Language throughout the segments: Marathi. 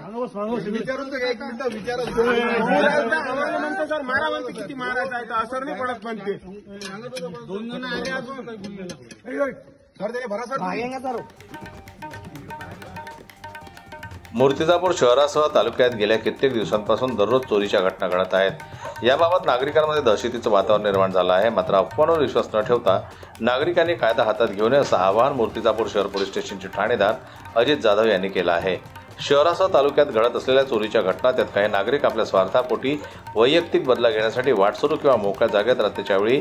विचारून एक मिनिट विचारून म्हणतो सर मारा म्हणते किती मारायचं आहे तर असर नाही पडत म्हणते 2 जण आले अजून सर त्याने भरासर मूर्तिजापूर शहरासह तालुक्यात गेल्या कित्येक दिवसांपासून दररोज चोरीच्या घटना घडत आहेत। याबाबत नागरिकांमध्ये दहशतीचं वातावरण निर्माण झालं आहे। मात्र अफवांवर विश्वास न ठेवता नागरिकांनी कायदा हातात घेऊ नये असं आवाहन मूर्तिजापूर शहर पोलीस स्टेशनचे ठाणेदार अजित जाधव यांनी केलं आहे। शहरासह तालुक्यात घडत असलेल्या चोरीच्या घटना त्यात काही नागरिक आपल्या स्वार्थापोटी वैयक्तिक बदला घेण्यासाठी वाटसरू किंवा मोकळ्या जागेत रात्रीच्या वेळी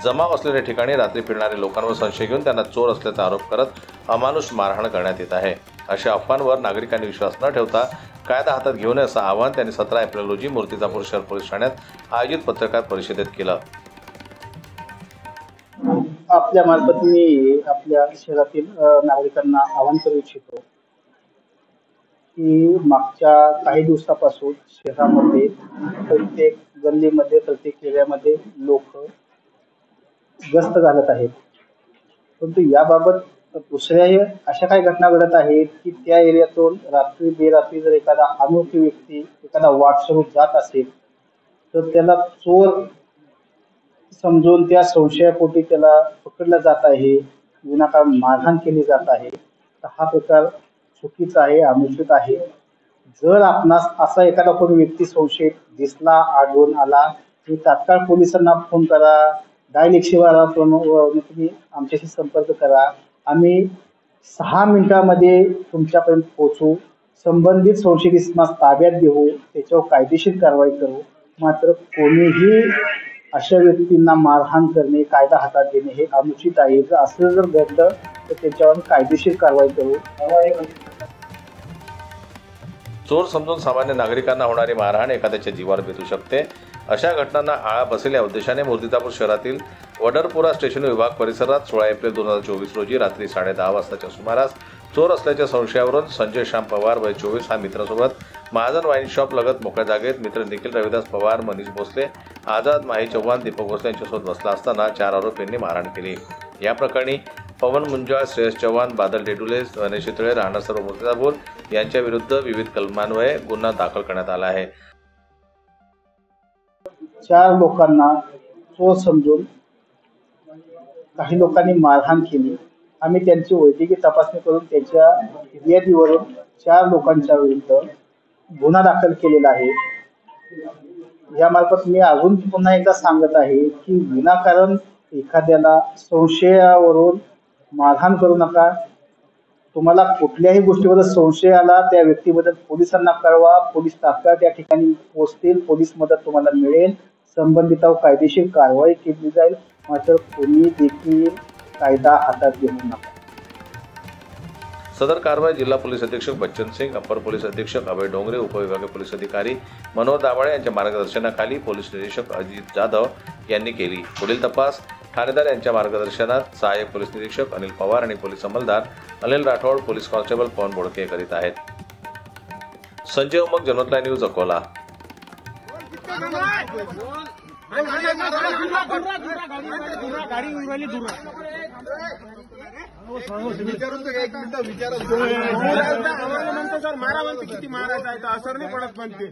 जमाव असलेल्या ठिकाणी रात्री फिरणारे लोकांवर संशय घेऊन त्यांना चोर असल्याचा आरोप करत अमानुष मारहाण करण्यात येत आहे। अशा अफवांवर नागरिकांनी विश्वास न ठेवता कायदा हातात घेऊ नये असं आवाहन त्यांनी 17 एप्रिल रोजी मूर्तिजापूर शहर पोलीस ठाण्यात आयोजित पत्रकार परिषदेत केलं। आपल्या मार्फत मी आपल्या शहरातील नागरिकांना आवाहन करू इच्छितो की मागच्या काही दिवसापासून शहरामध्ये प्रत्येक गल्लीमध्ये प्रत्येक एरियामध्ये लोक गस्त घालत आहेत, परंतु याबाबत दुसऱ्याही अशा काही घटना घडत आहेत की त्या एरियातून रात्री बेरात्री जर एखादा अनोळखी व्यक्ती एखादा वाटसरू जात असेल तर त्याला चोर समजून त्या संशयापोटी त्याला पकडलं जात आहे, विनाकारण मारहाण केली जात आहे। तर हा प्रकार चुकीचा आहे, अनुचित आहे। जर आपणास असा एखादा कोणी व्यक्ती संशयित दिसला, आढळून आला तर तात्काळ पोलिसांना फोन करा, डायल 112 तुम्ही आमच्याशी संपर्क करा। आम्ही 6 मिनिटांमध्ये तुमच्यापर्यंत पोहोचू, संबंधित संशयित इसमास ताब्यात घेऊ, त्याच्यावर कायदेशीर कारवाई करू। मात्र कोणीही अशा व्यक्तींना मारहाण करणे, कायदा हातात घेणे हे अनुचित आहे। जर असं जर घडलं तर त्याच्यावर कायदेशीर कारवाई करू। चोर समजून सामान्य नागरिकांना होणारी मारहाण एखाद्याच्या जीवावर बेतू शकते। अशा घटनांना आळा बसेल या उद्देशाने मूर्तिजापूर शहरातील वडरपुरा स्टेशन विभाग परिसरात 16 एप्रिल 2024 रोजी रात्री 10:30 वाजताच्या सुमारास चोर असल्याच्या संशयावरून संजय श्याम पवार वय 24 हा मित्रासोबत महाजन वाईन शॉप लगत मोकळ्या जागेत मित्र निखिल रविदास पवार, मनीष भोसले, आझाद माही चव्हाण, दीपक भोसले यांच्यासोबत बसला असताना 4 आरोपींनी मारहाण केली। या प्रकरणी पवन मुंजाळ, श्रेयस चव्हाण, बादल डेडुले, गणेश चितळे, राहणार सर्व मूर्तिजापूर यांच्या विरुद्ध विविध कलमान्वये गुन्हा दाखल करण्यात आला आहे। 4 लोकांना चोर समजून काही लोकांनी मारहाण केली। आम्ही त्यांची वैद्यकीय तपासणी करून त्यांच्या फिर्यादीवरून 4 लोकांच्या विरुद्ध गुन्हा दाखल केलेला आहे। यामार्फत मी अजून पुन्हा एकदा सांगत आहे की विनाकारण एखाद्याला संशयावरून मारहाण करू नका। तुम्हाला कुठल्याही गोष्टीवर संशय आला त्या व्यक्तीबद्दल पोलिसांना कळवा, पोलीस तात्काळ त्या ठिकाणी पोहोचतील, पोलीस मदत तुम्हाला मिळेल, संबंधितावर कायदेशीर कारवाई केली जाईल। मात्र कोणी देखील कायदा हातात घेऊ नका। सदर कारवाई जिल्हा पोलीस अधीक्षक बच्चन सिंग, अपर पोलीस अधीक्षक अभय डोंगरे, उपविभागीय पोलीस अधिकारी मनोहर दाभाडे यांच्या मार्गदर्शनाखाली पोलीस निरीक्षक अजित जाधव यांनी केली। पुढील तपास ठाणेदार यांच्या मार्गदर्शनात सहाय्यक पोलीस निरीक्षक अनिल पवार आणि पोलीस अंमलदार अनिल राठोड, पोलीस कॉन्स्टेबल पवन बोडके करीत आहेत। संजय उमक, जनमत न्यूज, अकोला। विचारून एक मिनिट विचारून म्हणतो सर मारा म्हणते किती मारायचं आहे तर असर नाही पडत म्हणते।